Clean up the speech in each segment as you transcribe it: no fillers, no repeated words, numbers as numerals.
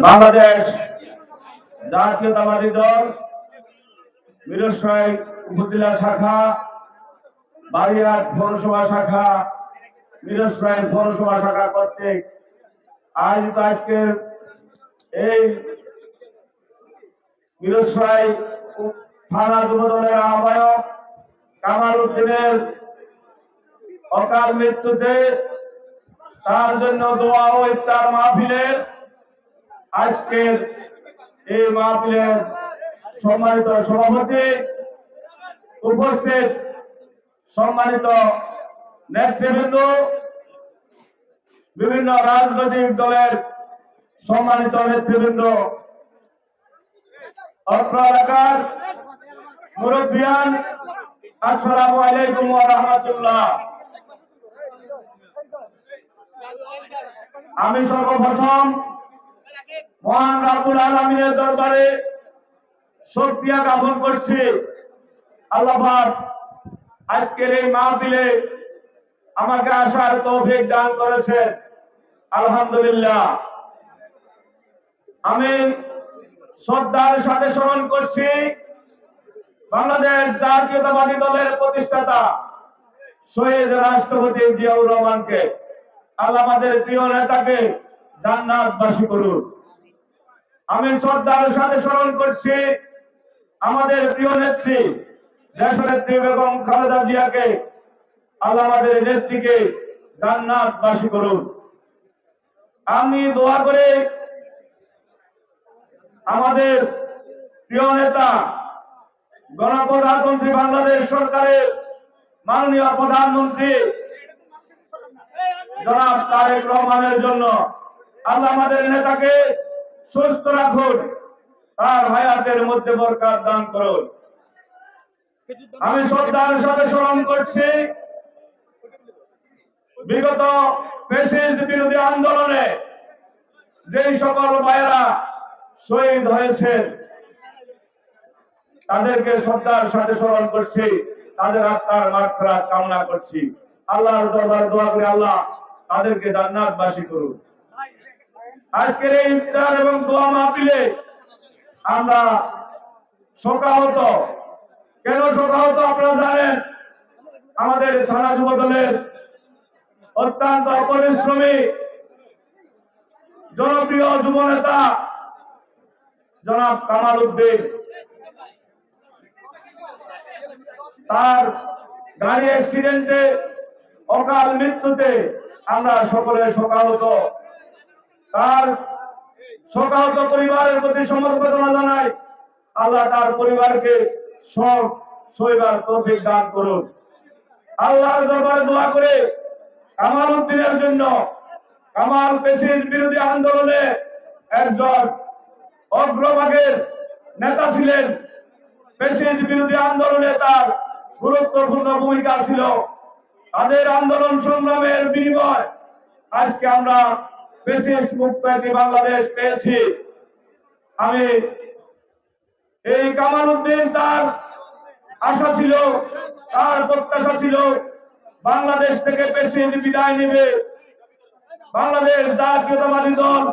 বাংলাদেশ জাতীয়তাবাদী দল মিরসরাই উপজেলা শাখা, বারিয়ার পৌরসভা শাখা, মিরসরাই পৌরসভা শাখা কর্তৃক আয়োজিত আজকের এই মিরসরাই থানা যুব দলের আহ্বায়ক কামাল উদ্দিনের অকাল মৃত্যুতে তার জন্য দোয়া ও ইফতার মাহফিলের আজকের এই মাহফিলের সম্মানিত সভাপতি, উপস্থিত সম্মানিত নেতৃবৃন্দ, বিভিন্ন রাজনৈতিক দলের সম্মানিত নেতৃবৃন্দ, অত্র এলাকার মুরব্বিয়ান, আসসালামু আলাইকুম ওয়া রাহমাতুল্লাহ। আমি সর্বপ্রথম মহান রাব্বুল আলামিনের দরবারে শুকরিয়া জ্ঞাপন করছি। আল্লাহ পাক আজকের এই মাহফিলে আমাকে আসার তৌফিক দান করেছেন, আলহামদুলিল্লাহ। আমি শ্রদ্ধার সাথে স্মরণ করছি বাংলাদেশ জাতীয়তাবাদী দলের প্রতিষ্ঠাতা শহীদ রাষ্ট্রপতি জিয়াউর রহমানকে। আল্লাহ আমাদের প্রিয় নেতাকে জান্নাতবাসী করুন। আমি শ্রদ্ধার সাথে স্মরণ করছি আমাদের প্রিয় নেত্রী দেশনেত্রী বেগম খালেদা জিয়াকে। আল্লাহ আমাদের নেত্রীকে জান্নাতবাসী করুন। আমি দোয়া করে আমাদের প্রিয় নেতা গণপ্রজাতন্ত্রী বাংলাদেশ সরকারের মাননীয় প্রধানমন্ত্রী জনাব তারেক রহমানের জন্য আল্লাহ আমাদের নেতাকে সুস্থ রাখুন, তার হায়াতের মধ্যে বরকত দান করুন। আমি শ্রদ্ধার সাথে স্মরণ করছি বিগত ফ্যাসিস্ট বিরোধী আন্দোলনে যেই সকল ভাইয়েরা শহীদ হয়েছেন তাদেরকে শ্রদ্ধার সাথে স্মরণ করছি, তাদের আত্মার মাগফিরাত কামনা করছি। আল্লাহর দরবারে দোয়া করি আল্লাহ তাদেরকে জান্নাতবাসী করুন। আজকের এই ইফতার এবং দোয়া মাহফিলে আমরা শোকাহত। কেন শোকাহত আপনারা জানেন, আমাদের থানা যুব দলের অত্যন্ত পরিশ্রমী জনপ্রিয় যুব নেতা জনাব কামাল উদ্দিন, তার গাড়ি অ্যাক্সিডেন্টে অকাল মৃত্যুতে আমরা সকলে শোকাহত। তার শোকাহত পরিবারের প্রতি সমবেদনা জানাই। আল্লাহ তার পরিবারকে শোক সইবার তৌফিক দান করুন। আল্লাহর দরবারে দোয়া করে কামাল উদ্দিনের জন্য, কামাল ফ্যাসিস্ট বিরোধী আন্দোলনে একজন অগ্রভাগের নেতা ছিলেন। ফ্যাসিস্ট বিরোধী আন্দোলনে তার গুরুত্বপূর্ণ ভূমিকা ছিল। তাদের আন্দোলন সংগ্রামের বিনিময় আজকে আমরা ফ্যাসিস্ট মুক্ত একটি বাংলাদেশ পেয়েছি। আমি এই কামাল উদ্দিন, তার আশা ছিল, তার প্রত্যাশা ছিল বাংলাদেশ থেকে ফ্যাসিস্ট বিদায় নেবে, বাংলাদেশ জাতীয়তাবাদী দল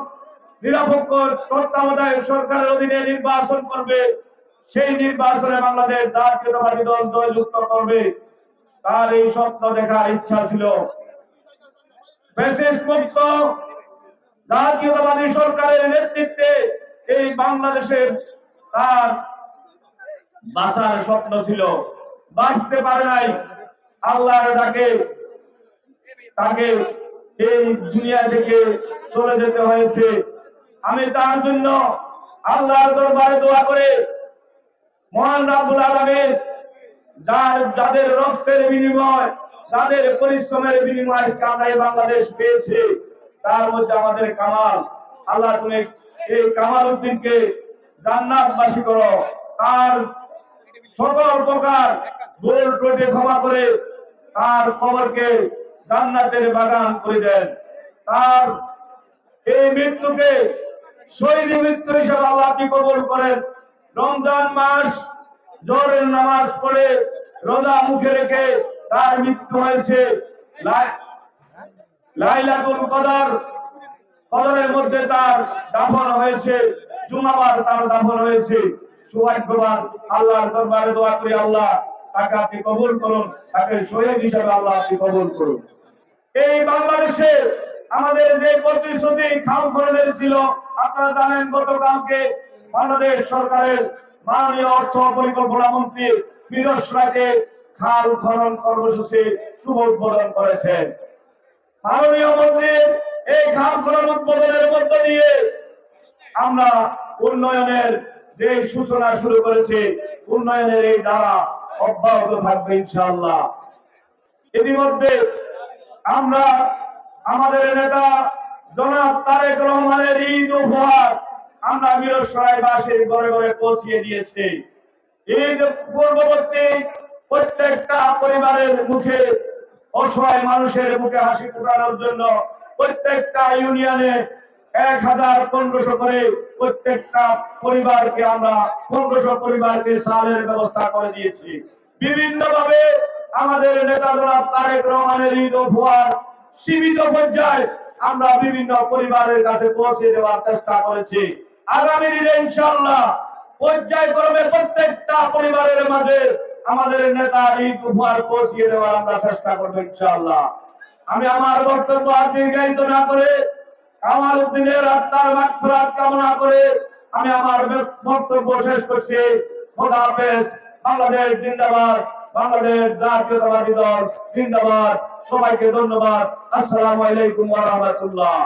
নিরপেক্ষ তত্ত্বাবধায়ক সরকারের অধীনে নির্বাচন করবে, সেই নির্বাচনে বাংলাদেশ জাতীয়তাবাদী দল জয়যুক্ত করবে। তার এই স্বপ্ন দেখার ইচ্ছা ছিল। ফ্যাসিস্ট মুক্ত জাতীয়তাবাদী সরকারের নেতৃত্বে এই বাংলাদেশের তার বাঁচার স্বপ্ন ছিল, বাঁচতে পারে নাই। আল্লাহর ডাকে তাকে এই দুনিয়া থেকে চলে যেতে হয়েছে। আমি তার জন্য আল্লাহর দরবারে দোয়া করে মহান রাব্বুল আলামিন যাদের রক্তের বিনিময়, যাদের পরিশ্রমের বিনিময় আজকে আমরা এই বাংলাদেশ পেয়েছি, তার মধ্যে আমাদের কামাল, আল্লাহ তুমি এই কামাল উদ্দিনকে জান্নাতবাসী করো, তার সকল প্রকার ভুল ত্রুটি ক্ষমা করে তার কবরকে জান্নাতের বাগান করে দেন। তার এই মৃত্যুকে শহীদ মৃত্যু হিসেবে আল্লাহ আপনি কবুল করেন। রমজান মাস জোহরের নামাজ পড়ে রোজা মুখে রেখে তার মৃত্যু হয়েছে। লাইলাতুল কদর বদরের মধ্যে তার দাফন হয়েছে, জুমাবার তার দাফন হয়েছে। সৌভাগ্যবান, আল্লাহর দরবারে দোয়া করি আল্লাহ তাকে আপনি কবুল করুন, তাকে শহীদ হিসেবে আল্লাহ আপনি কবুল করুন। এই বাংলাদেশে আমাদের যে প্রতিশ্রুতি খাল খননের ছিল, আপনারা জানেন গতকালকে বাংলাদেশ সরকারের মাননীয় অর্থ পরিকল্পনা মন্ত্রী ফিরোজ রায়কে খাল খনন কর্মসূচি শুভ উদ্বোধন করেছেন। মাননীয় মন্ত্রীর এই খাল খনন উদ্বোধনের মধ্য দিয়ে আমরা উন্নয়নের যে সূচনা শুরু করেছি, উন্নয়নের এই ধারা অব্যাহত থাকবে ইনশাআল্লাহ। ইতিমধ্যে আমরা আমাদের নেতা জনাব তারেক রহমানের ঈদ উপহার আমরা মিরসরাইবাসীর ঘরে ঘরে পৌঁছিয়ে দিয়েছি। ঈদ পূর্ববর্তী প্রত্যেকটা পরিবারের মুখে, অসহায় মানুষের মুখে হাসি ফোটানোর জন্য প্রত্যেকটা ইউনিয়নে 1000-1500 করে প্রত্যেকটা পরিবারকে আমরা 1500 পরিবারকে চালের ব্যবস্থা করে দিয়েছি। বিভিন্ন ভাবে আমাদের নেতা জনাব তারেক রহমানের ঈদ উপহার সীমিত পর্যায়ে আমরা বিভিন্ন পরিবারের কাছে পৌঁছে দেওয়ার চেষ্টা করেছি। আগামী দিনে ইনশাআল্লাহ পর্যায়ক্রমে প্রত্যেকটা পরিবারের মাঝে আমাদের নেতা ঈদ উপহার পৌঁছে দেওয়ার আমরা চেষ্টা করব ইনশাআল্লাহ। আমি আমার বক্তব্য আর দীর্ঘায়িত না করে কামাল উদ্দিনের আত্মার মাগফিরাত কামনা করে আমি আমার বক্তব্য শেষ করছি। খোদা হাফেজ। বাংলাদেশ জিন্দাবাদ, বাংলাদেশ জাতীয়তাবাদী দল জিন্দাবাদ। সবাইকে ধন্যবাদ। আসসালামু আলাইকুম ওয়া রাহমাতুল্লাহ।